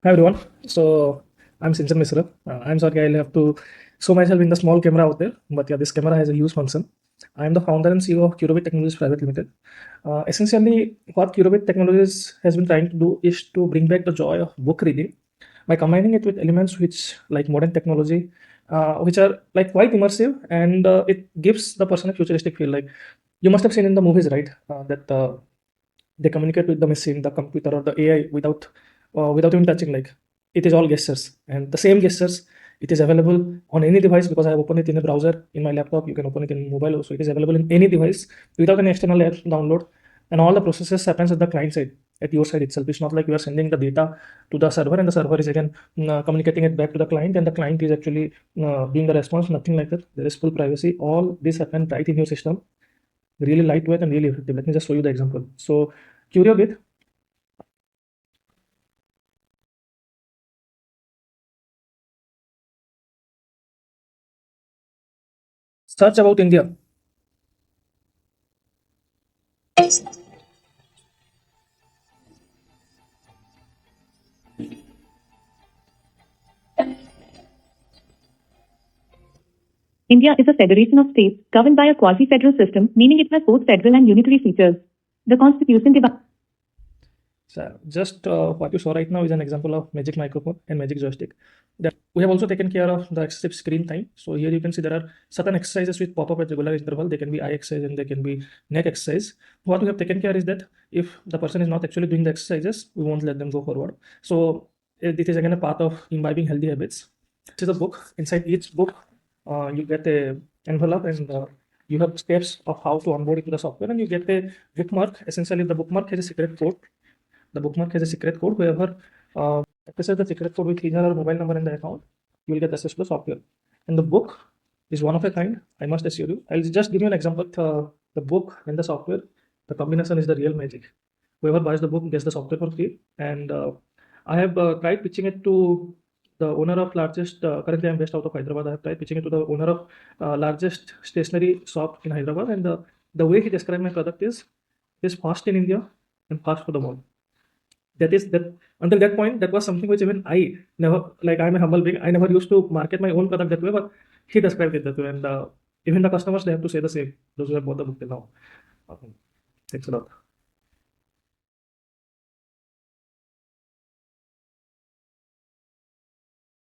Hi everyone. So I'm Sinchan Misra. I'm sorry I'll have to show myself in the small camera out there, but yeah, this camera has a huge function. I'm the founder and CEO of Curiobit Technologies Private Limited. Essentially, what Curiobit Technologies has been trying to do is to bring back the joy of book reading by combining it with elements which, like modern technology, which are like quite immersive, and it gives the person a futuristic feel. Like you must have seen in the movies, right? That they communicate with the machine, the computer, or the AI without even touching. Like it is all gestures, and the same gestures it is available on any device because I have opened it in a browser in my laptop. You can open it in mobile also. It is available in any device without an external app download, and all the processes happens at the client side, at your side itself. It's not like you are sending the data to the server and the server is again communicating it back to the client, and the client is actually doing the response. Nothing like that. There is full privacy. All this happens right in your system, really lightweight and really effective. Let me just show you the example. So Curiobit, search about India. India is a federation of states governed by a quasi-federal system, meaning it has both federal and unitary features. The constitution divides. So just what you saw right now is an example of magic microphone and magic joystick. That we have also taken care of the excessive screen time. So here you can see there are certain exercises which pop up at regular interval. They can be eye exercise and they can be neck exercise. What we have taken care is that if the person is not actually doing the exercises, we won't let them go forward. So it is again a part of imbibing healthy habits. This is a book. Inside each book, you get a envelope and you have steps of how to onboard into the software, and you get a bookmark. Essentially, the bookmark has a secret code. The bookmark has a secret code. Whoever accesses the secret code with his or her mobile number in the account, you will get access to the software. And the book is one of a kind, I must assure you. I'll just give you an example. The book and the software, the combination is the real magic. Whoever buys the book gets the software for free. And I have tried pitching it to the owner of largest, currently I'm based out of Hyderabad. I have tried pitching it to the owner of largest stationery shop in Hyderabad. And the way he described my product is fast in India and fast for the world. That is that until that point, that was something which even I never, like, I'm a humble being, I never used to market my own product that way, but he described it that way. And even the customers, they have to say the same, those who have bought the book till now. Thanks a lot.